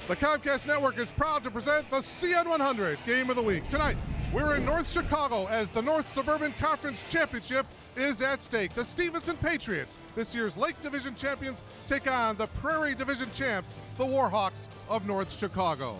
The Comcast Network is proud to present the CN100 Game of the Week. Tonight, we're in North Chicago as the North Suburban Conference Championship is at stake. The Stevenson Patriots, this year's Lake Division champions, take on the Prairie Division champs, the Warhawks of North Chicago.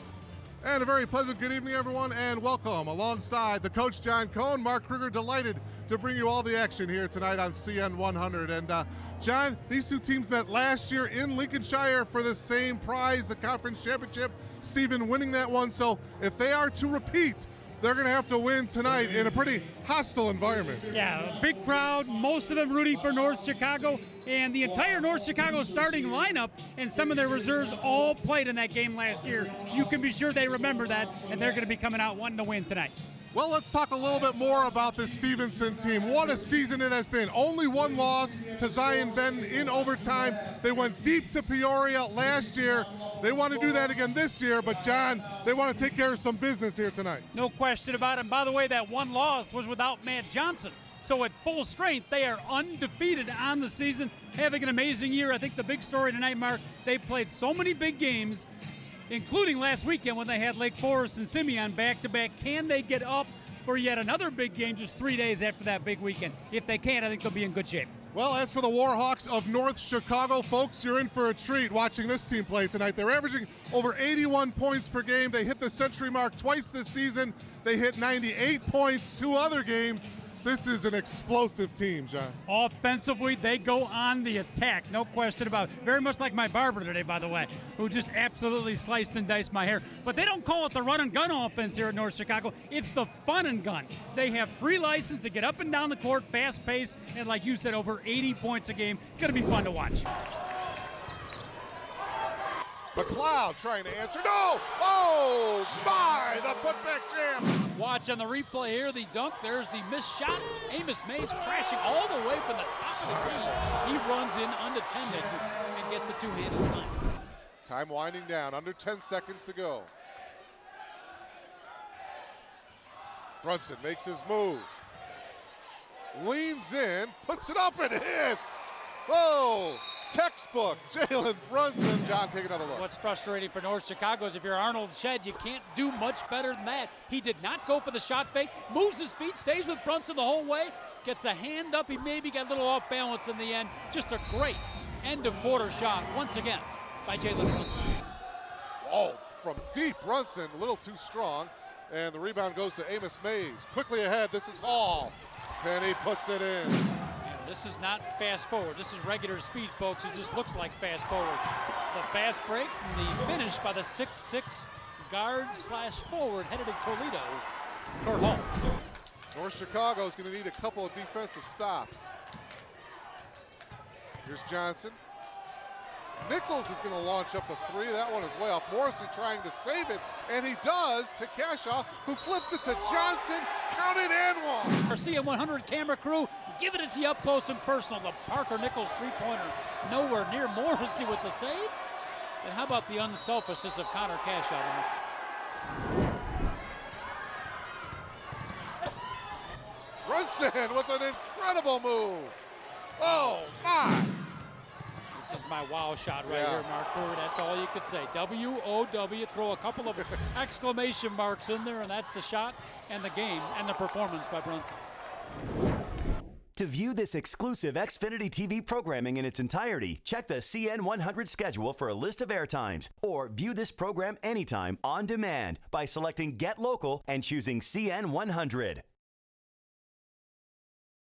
And a very pleasant good evening, everyone, and welcome. Alongside the coach, John Cohn, Mark Kruger, delighted to bring you all the action here tonight on CN100. And John, these two teams met last year in Lincolnshire for the same prize, the conference championship. Stephen winning that one, so if they are to repeat, they're going to have to win tonight in a pretty hostile environment. Yeah, a big crowd, most of them rooting for North Chicago, and the entire North Chicago starting lineup and some of their reserves all played in that game last year. You can be sure they remember that, and they're going to be coming out wanting to win tonight. Well, let's talk a little bit more about this Stevenson team. What a season it has been. Only one loss to Zion Benton in overtime. They went deep to Peoria last year. They want to do that again this year, but John, they want to take care of some business here tonight. No question about it. And by the way, that one loss was without Matt Johnson. So at full strength, they are undefeated on the season, having an amazing year. I think the big story tonight, Mark, they played so many big games, including last weekend when they had Lake Forest and Simeon back-to-back. Can they get up for yet another big game just 3 days after that big weekend? If they can, I think they'll be in good shape. Well, as for the Warhawks of North Chicago, folks, you're in for a treat watching this team play tonight. They're averaging over 81 points per game. They hit the century mark twice this season. They hit 98 points 2 other games. This is an explosive team, John. Offensively, they go on the attack, no question about it. Very much like my barber today, by the way, who just absolutely sliced and diced my hair. But they don't call it the run and gun offense here at North Chicago. It's the fun and gun. They have free license to get up and down the court, fast pace, and like you said, over 80 points a game. Going to be fun to watch. McLeod trying to answer. No! Oh, my! The putback jam. Watch on the replay here, the dunk. There's the missed shot. Amos Mays crashing all the way from the top of the key. He runs in unattended and gets the two-handed slam. Time winding down. Under 10 seconds to go. Brunson makes his move. Leans in, puts it up and hits. Whoa! Textbook, Jalen Brunson. John, take another look. What's frustrating for North Chicago is if you're Arnold Shedd, you can't do much better than that. He did not go for the shot fake, moves his feet, stays with Brunson the whole way, gets a hand up. He maybe got a little off balance in the end. Just a great end of quarter shot once again by Jalen Brunson. Oh, from deep, Brunson, a little too strong. And the rebound goes to Amos Mays. Quickly ahead, this is Hall. Penny puts it in. This is not fast forward. This is regular speed, folks. It just looks like fast forward. The fast break and the finish by the 6'6" guard / forward headed to Toledo, Kurt Hall. North Chicago is going to need a couple of defensive stops. Here's Johnson. Nichols is going to launch up the three. That one is way off. Morrissey trying to save it, and he does to Cashaw, who flips it to Johnson. Count it and one. Our CN100 camera crew giving it to you up close and personal. The Parker Nichols three-pointer nowhere near Morrissey with the save. And how about the unselfishness of Connor Cashaw? Brunson with an incredible move. Oh, my. This is my wow shot right here, Mark Kruger. That's all you could say. W-O-W. Throw a couple of exclamation marks in there, and that's the shot and the game and the performance by Brunson. To view this exclusive Xfinity TV programming in its entirety, check the CN100 schedule for a list of airtimes, or view this program anytime on demand by selecting Get Local and choosing CN100.